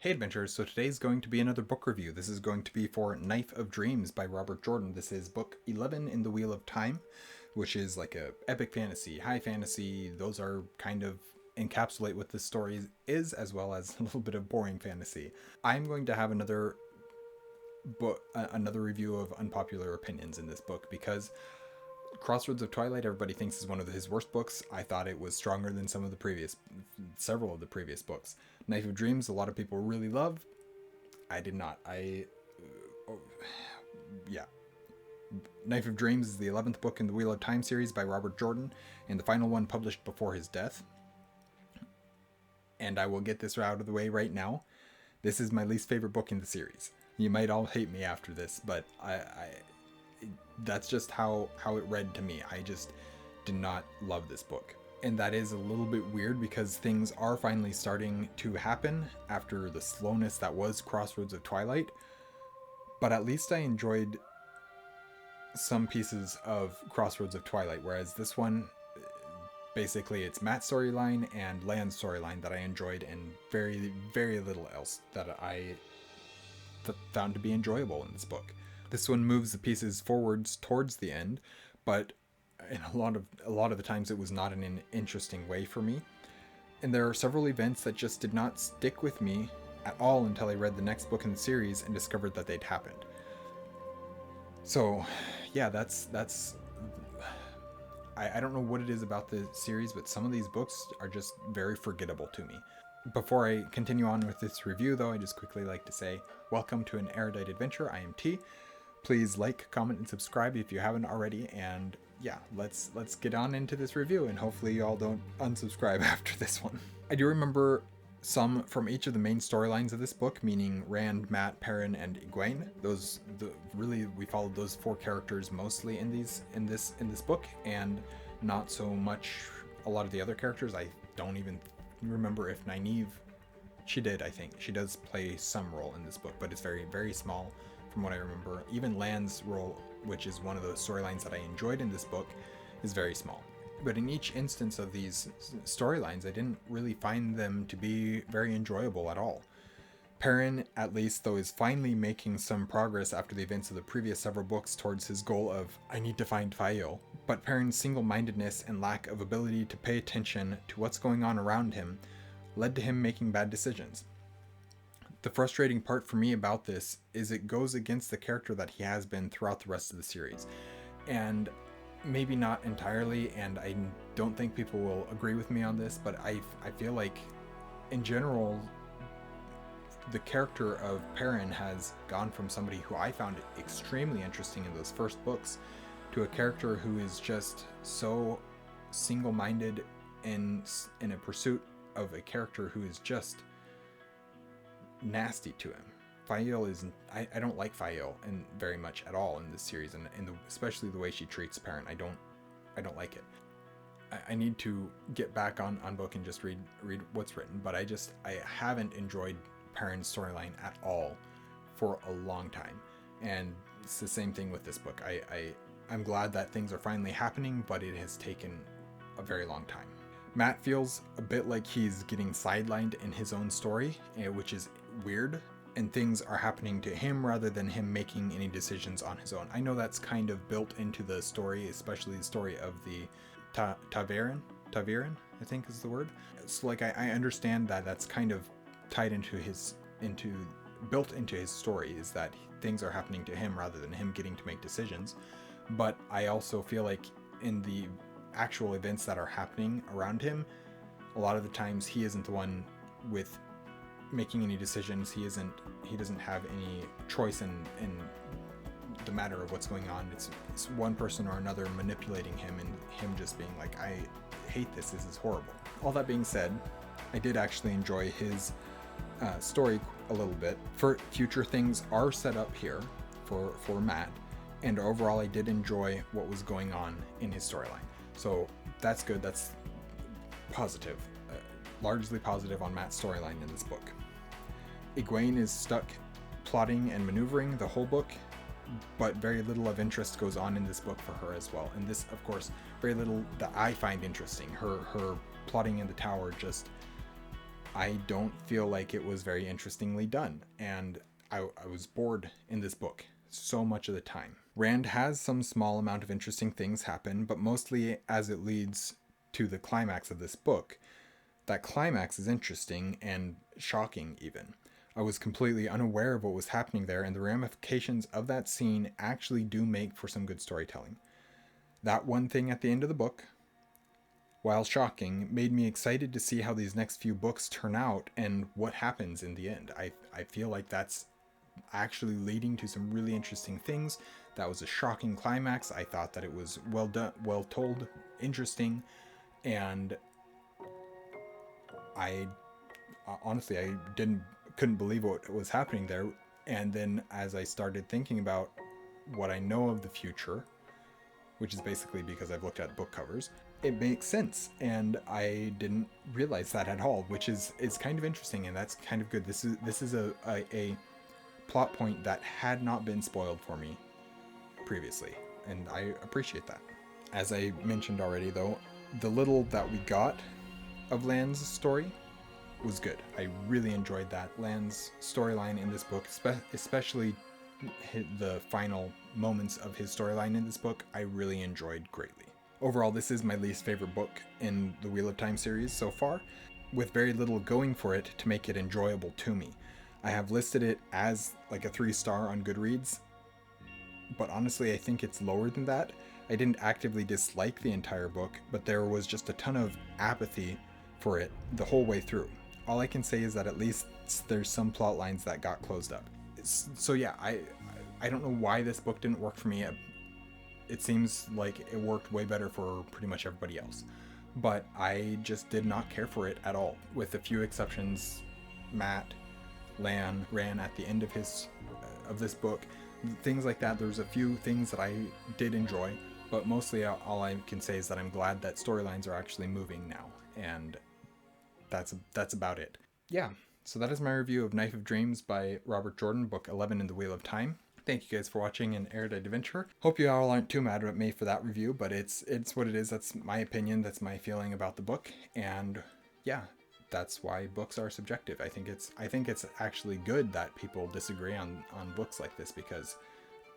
Hey adventurers, so today's going to be another book review. This is going to be for Knife of Dreams by Robert Jordan. This is book 11 in the Wheel of Time, which is like a epic fantasy, high fantasy. Those are kind of encapsulate what this story is, as well as a little bit of boring fantasy. I'm going to have another review of unpopular opinions in this book because Crossroads of Twilight everybody thinks is one of his worst books. I thought it was stronger than several of the previous books. Knife of Dreams a lot of people really love. I did not. Yeah. Knife of Dreams is the 11th book in the Wheel of Time series by Robert Jordan, and the final one published before his death. And I will get this out of the way right now. This is my least favorite book in the series. You might all hate me after this, but that's just how it read to me. I just did not love this book. And that is a little bit weird because things are finally starting to happen after the slowness that was Crossroads of Twilight. But at least I enjoyed some pieces of Crossroads of Twilight, whereas this one, basically it's Matt's storyline and Lan's storyline that I enjoyed, and very, very little else that I found to be enjoyable in this book. This one moves the pieces forwards towards the end, but in a lot of the times it was not in an interesting way for me. And there are several events that just did not stick with me at all until I read the next book in the series and discovered that they'd happened. So, yeah, that's I don't know what it is about the series, but some of these books are just very forgettable to me. Before I continue on with this review, though, I just quickly like to say, welcome to an Erudite adventure. I am T. Please like, comment, and subscribe if you haven't already. And yeah, let's get on into this review, and hopefully y'all don't unsubscribe after this one. I do remember some from each of the main storylines of this book, meaning Rand, Matt, Perrin, and Egwene. We followed those four characters mostly in this book, and not so much a lot of the other characters. I don't even remember if Nynaeve, she did, I think. She does play some role in this book, but it's very, very small from what I remember. Even Lan's role, which is one of the storylines that I enjoyed in this book, is very small. But in each instance of these storylines, I didn't really find them to be very enjoyable at all. Perrin, at least, though, is finally making some progress after the events of the previous several books towards his goal of, I need to find Fael. But Perrin's single-mindedness and lack of ability to pay attention to what's going on around him led to him making bad decisions. The frustrating part for me about this is it goes against the character that he has been throughout the rest of the series. And maybe not entirely, and I don't think people will agree with me on this, but I feel like, in general, the character of Perrin has gone from somebody who I found extremely interesting in those first books to a character who is just so single-minded in a pursuit of a character who is just nasty to him. Fael is, I don't like Fael very much at all in this series, and especially the way she treats Perrin. I don't like it. I need to get back on book and just read what's written, but I haven't enjoyed Perrin's storyline at all for a long time, and it's the same thing with this book. I'm glad that things are finally happening, but it has taken a very long time. Matt feels a bit like he's getting sidelined in his own story, which is weird, and things are happening to him rather than him making any decisions on his own. I know that's kind of built into the story, especially the story of the ta'veren, I think is the word. So like I understand that that's kind of tied built into his story, is that things are happening to him rather than him getting to make decisions. But I also feel like in the actual events that are happening around him, a lot of the times he isn't the one with making any decisions. He doesn't have any choice in the matter of what's going on. It's one person or another manipulating him, and him just being like, I hate this is horrible. All that being said, I did actually enjoy his story a little bit. For future things are set up here for Matt, and overall I did enjoy what was going on in his storyline. So that's good. That's positive. Largely positive on Matt's storyline in this book. Egwene is stuck plotting and maneuvering the whole book, but very little of interest goes on in this book for her as well. And this, of course, very little that I find interesting. Her plotting in the tower just I don't feel like it was very interestingly done, and I was bored in this book so much of the time. Rand has some small amount of interesting things happen, but mostly as it leads to the climax of this book. That climax is interesting and shocking even. I was completely unaware of what was happening there, and the ramifications of that scene actually do make for some good storytelling. That one thing at the end of the book, while shocking, made me excited to see how these next few books turn out and what happens in the end. I feel like that's actually leading to some really interesting things. That was a shocking climax. I thought that it was well done, well told, interesting, and I honestly I couldn't believe what was happening there. And then as I started thinking about what I know of the future, which is basically because I've looked at book covers, it makes sense, and I didn't realize that at all, which is kind of interesting, and that's kind of good. This is a plot point that had not been spoiled for me previously, and I appreciate that. As I mentioned already, though, the little that we got of Lan's story was good. I really enjoyed that. Lan's storyline in this book, especially the final moments of his storyline in this book, I really enjoyed greatly. Overall, this is my least favorite book in the Wheel of Time series so far, with very little going for it to make it enjoyable to me. I have listed it as like a 3-star on Goodreads, but honestly I think it's lower than that. I didn't actively dislike the entire book, but there was just a ton of apathy for it the whole way through. All I can say is that at least there's some plot lines that got closed up. So yeah, I don't know why this book didn't work for me. It seems like it worked way better for pretty much everybody else, but I just did not care for it at all. With a few exceptions, Matt, Lan ran at the end of this book, things like that. There's a few things that I did enjoy, but mostly all I can say is that I'm glad that storylines are actually moving now, and that's about it. Yeah, so that is my review of Knife of Dreams by Robert Jordan, book 11 in the Wheel of Time. Thank you guys for watching an Erudite Adventure. Hope you all aren't too mad at me for that review, but it's what it is. That's my opinion. That's my feeling about the book, and yeah, that's why books are subjective. I think it's actually good that people disagree on books like this, because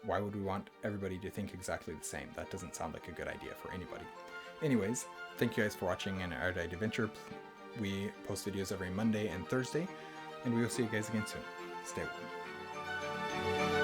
why would we want everybody to think exactly the same? That doesn't sound like a good idea for anybody. Anyways, thank you guys for watching an Erudite Adventure. We post videos every Monday and Thursday, and we will see you guys again soon. Stay warm.